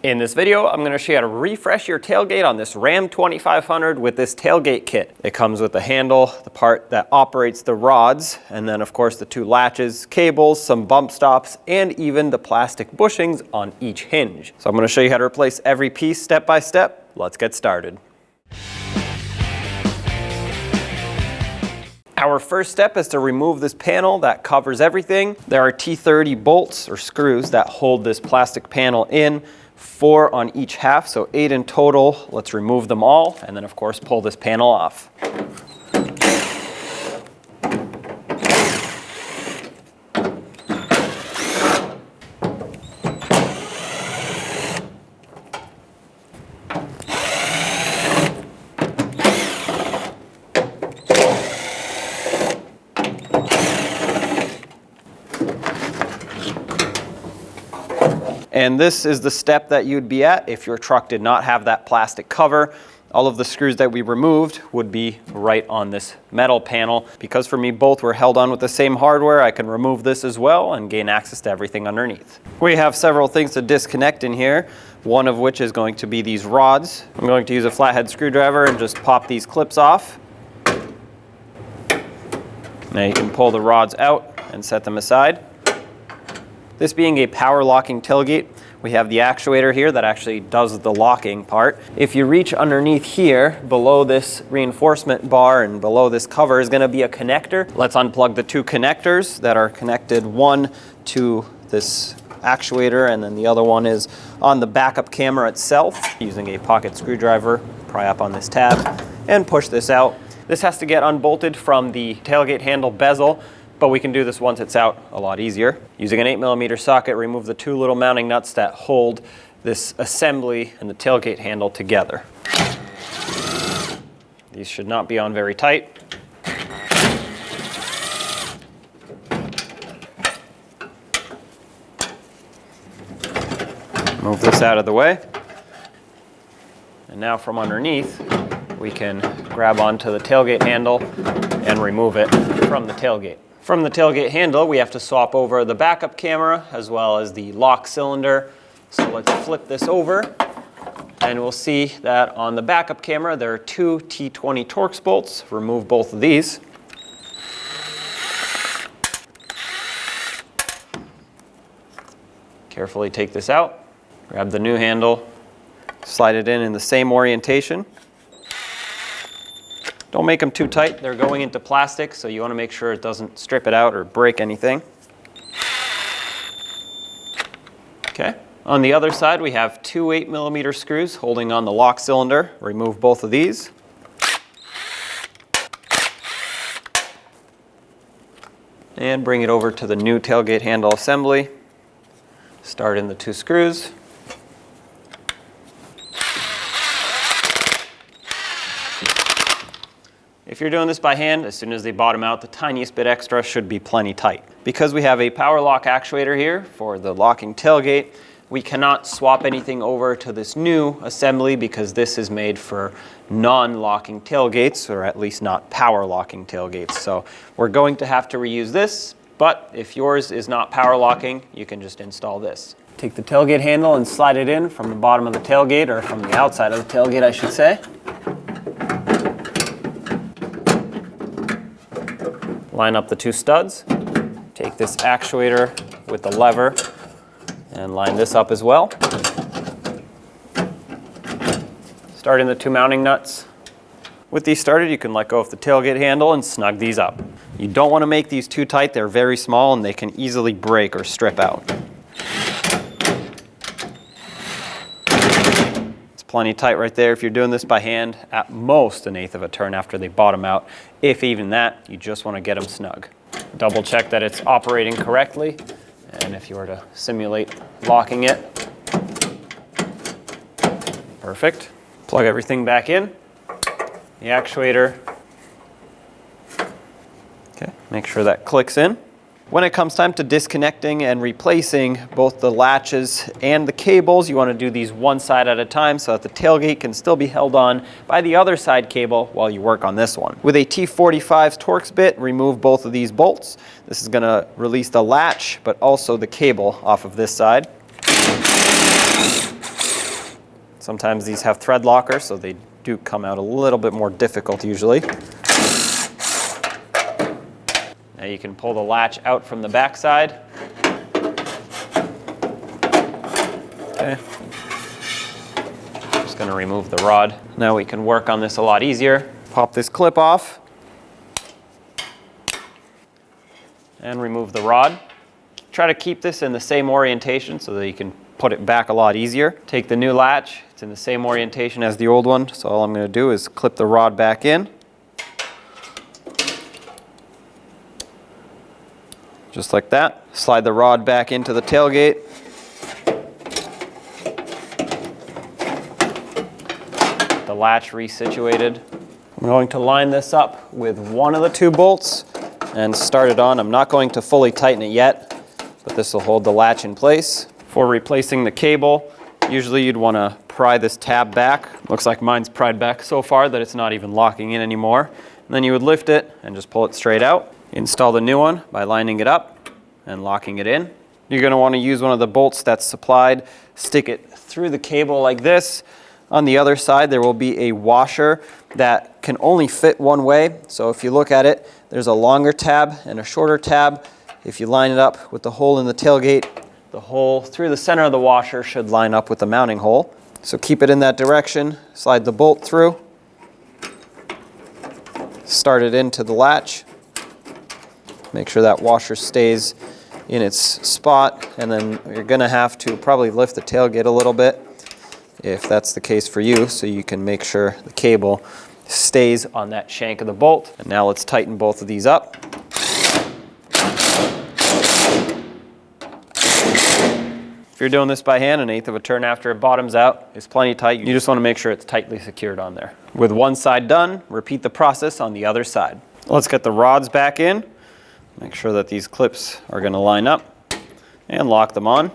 In this video, I'm going to show you how to refresh your tailgate on this Ram 2500 with this tailgate kit. It comes with the handle, the part that operates the rods, and then of course the two latches, cables, some bump stops, and even the plastic bushings on each hinge. So I'm going to show you how to replace every piece step by step. Let's get started. Our first step is to remove this panel that covers everything. There are T30 bolts or screws that hold this plastic panel in. 4 on each half, so 8 in total. Let's remove them all, and then of course pull this panel off. And this is the step that you'd be at if your truck did not have that plastic cover. All of the screws that we removed would be right on this metal panel. Because for me both were held on with the same hardware, I can remove this as well and gain access to everything underneath. We have several things to disconnect in here, one of which is going to be these rods. I'm going to use a flathead screwdriver and just pop these clips off. Now you can pull the rods out and set them aside. This being a power locking tailgate, we have the actuator here that actually does the locking part. If you reach underneath here, below this reinforcement bar and below this cover is going to be a connector. Let's unplug the two connectors that are connected, one to this actuator and then the other one is on the backup camera itself. Using a pocket screwdriver, pry up on this tab and push this out. This has to get unbolted from the tailgate handle bezel, but we can do this once it's out a lot easier. Using an 8mm socket, remove the two little mounting nuts that hold this assembly and the tailgate handle together. These should not be on very tight. Move this out of the way. And now from underneath, we can grab onto the tailgate handle and remove it from the tailgate. From the tailgate handle, we have to swap over the backup camera as well as the lock cylinder. So let's flip this over and we'll see that on the backup camera there are two T20 Torx bolts. Remove both of these. Carefully take this out. Grab the new handle, slide it in the same orientation. Don't make them too tight. They're going into plastic, so you want to make sure it doesn't strip it out or break anything. Okay. On the other side, we have two 8mm screws holding on the lock cylinder. Remove both of these. And bring it over to the new tailgate handle assembly. Start in the two screws. If you're doing this by hand, as soon as they bottom out, the tiniest bit extra should be plenty tight. Because we have a power lock actuator here for the locking tailgate, we cannot swap anything over to this new assembly because this is made for non-locking tailgates, or at least not power locking tailgates. So we're going to have to reuse this, but if yours is not power locking, you can just install this. Take the tailgate handle and slide it in from the bottom of the tailgate, or from the outside of the tailgate, I should say. Line up the two studs, take this actuator with the lever and line this up as well. Start in the two mounting nuts. With these started, you can let go of the tailgate handle and snug these up. You don't want to make these too tight, they're very small and they can easily break or strip out. It's plenty tight right there. If you're doing this by hand, at most 1/8 of a turn after they bottom out. If even that, you just want to get them snug. Double check that it's operating correctly, and if you were to simulate locking it, perfect. Plug everything back in, the actuator. Okay, make sure that clicks in. When it comes time to disconnecting and replacing both the latches and the cables, you want to do these one side at a time so that the tailgate can still be held on by the other side cable while you work on this one. With a T45 Torx bit, remove both of these bolts. This is going to release the latch, but also the cable off of this side. Sometimes these have thread lockers, so they do come out a little bit more difficult usually. Now you can pull the latch out from the back side. Okay. Just going to remove the rod. Now we can work on this a lot easier. Pop this clip off and remove the rod. Try to keep this in the same orientation so that you can put it back a lot easier. Take the new latch. It's in the same orientation as the old one, so all I'm going to do is clip the rod back in. Just like that. Slide the rod back into the tailgate. The latch resituated. I'm going to line this up with one of the two bolts and start it on. I'm not going to fully tighten it yet, but this will hold the latch in place. For replacing the cable, usually you'd want to pry this tab back. Looks like mine's pried back so far that it's not even locking in anymore. And then you would lift it and just pull it straight out. Install the new one by lining it up and locking it in. You're going to want to use one of the bolts that's supplied. Stick it through the cable like this. On the other side, there will be a washer that can only fit one way. So if you look at it, there's a longer tab and a shorter tab. If you line it up with the hole in the tailgate, the hole through the center of the washer should line up with the mounting hole. So keep it in that direction, slide the bolt through, start it into the latch. Make sure that washer stays in its spot, and then you're going to have to probably lift the tailgate a little bit if that's the case for you, so you can make sure the cable stays on that shank of the bolt. And now let's tighten both of these up. If you're doing this by hand, 1/8 of a turn after it bottoms out is plenty tight. You just want to make sure it's tightly secured on there. With one side done, repeat the process on the other side. Let's get the rods back in. Make sure that these clips are going to line up and lock them on.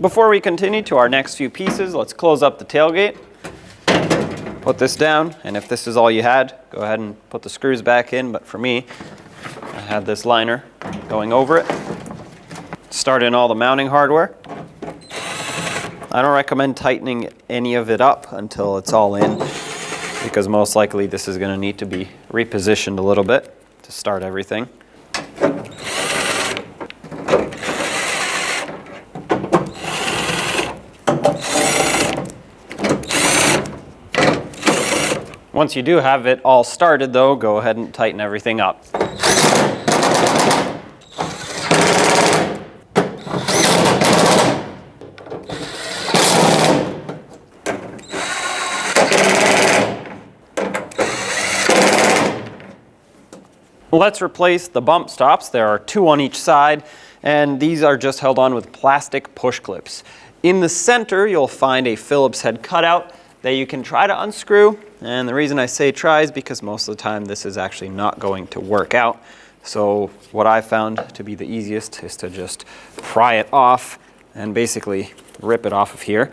Before we continue to our next few pieces, let's close up the tailgate. Put this down, and if this is all you had, go ahead and put the screws back in, but for me, I had this liner going over it. Start in all the mounting hardware. I don't recommend tightening any of it up until it's all in, because most likely this is going to need to be repositioned a little bit to start everything. Once you do have it all started though, go ahead and tighten everything up. Let's replace the bump stops. There are 2 on each side, and these are just held on with plastic push clips. In the center, you'll find a Phillips head cutout that you can try to unscrew, and the reason I say try is because most of the time this is actually not going to work out. So what I found to be the easiest is to just pry it off and basically rip it off of here.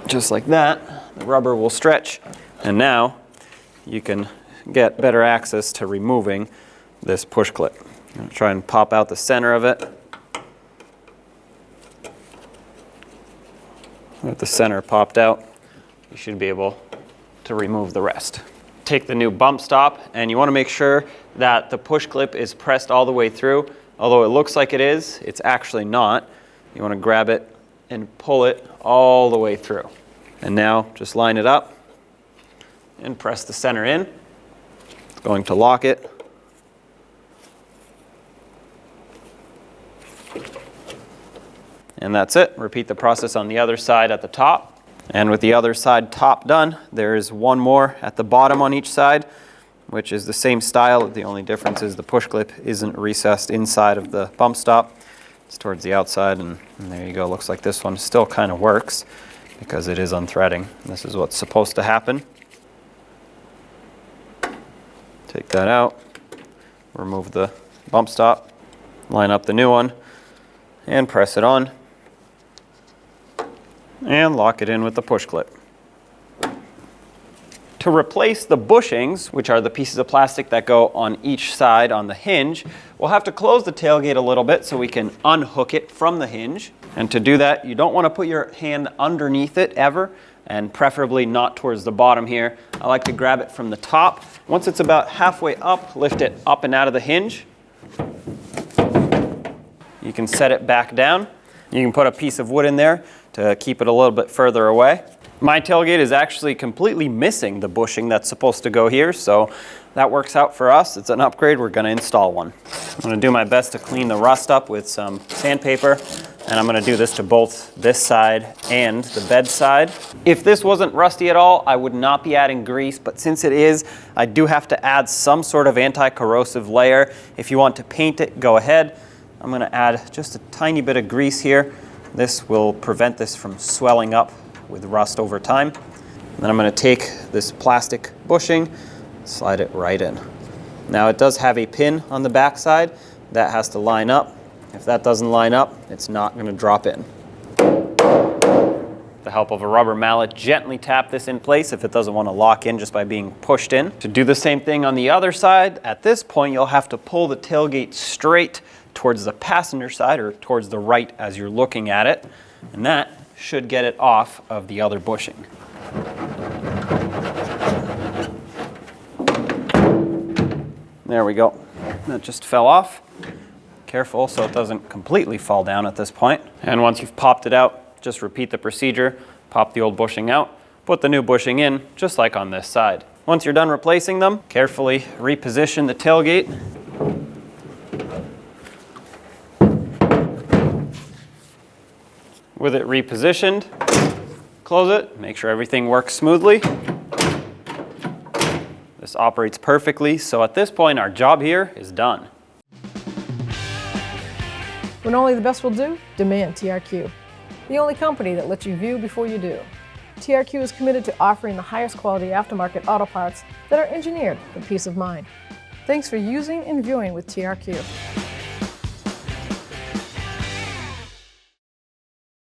Just like that, the rubber will stretch, and now you can get better access to removing this push clip. I'm going to try and pop out the center of it. With the center popped out, you should be able to remove the rest. Take the new bump stop, and you want to make sure that the push clip is pressed all the way through. Although it looks like it is, it's actually not. You want to grab it and pull it all the way through. And now just line it up and press the center in. It's going to lock it. And that's it. Repeat the process on the other side at the top. And with the other side top done, there is one more at the bottom on each side, which is the same style. The only difference is the push clip isn't recessed inside of the bump stop. It's towards the outside, and there you go. Looks like this one still kind of works because it is unthreading. This is what's supposed to happen. Take that out, remove the bump stop, line up the new one, and press it on. And lock it in with the push clip. To replace the bushings, which are the pieces of plastic that go on each side on the hinge, we'll have to close the tailgate a little bit so we can unhook it from the hinge. And to do that, you don't want to put your hand underneath it ever, and preferably not towards the bottom here. I like to grab it from the top. Once it's about halfway up, lift it up and out of the hinge. You can set it back down. You can put a piece of wood in there to keep it a little bit further away. My tailgate is actually completely missing the bushing that's supposed to go here, so that works out for us. It's an upgrade. We're going to install one. I'm going to do my best to clean the rust up with some sandpaper, and I'm going to do this to both this side and the bed side. If this wasn't rusty at all, I would not be adding grease, but since it is, I do have to add some sort of anti-corrosive layer. If you want to paint it, go ahead. I'm going to add just a tiny bit of grease here. This will prevent this from swelling up with rust over time. And then I'm going to take this plastic bushing, slide it right in. Now it does have a pin on the back side that has to line up. If that doesn't line up, it's not going to drop in. With the help of a rubber mallet, gently tap this in place if it doesn't want to lock in just by being pushed in. To do the same thing on the other side, at this point you'll have to pull the tailgate straight towards the passenger side, or towards the right as you're looking at it, and that should get it off of the other bushing. There we go. That just fell off. Careful so it doesn't completely fall down at this point. And once you've popped it out, just repeat the procedure. Pop the old bushing out, put the new bushing in, just like on this side. Once you're done replacing them, carefully reposition the tailgate. With it repositioned, close it, make sure everything works smoothly. This operates perfectly, so at this point our job here is done. When only the best will do, demand TRQ. The only company that lets you view before you do. TRQ is committed to offering the highest quality aftermarket auto parts that are engineered for peace of mind. Thanks for using and viewing with TRQ.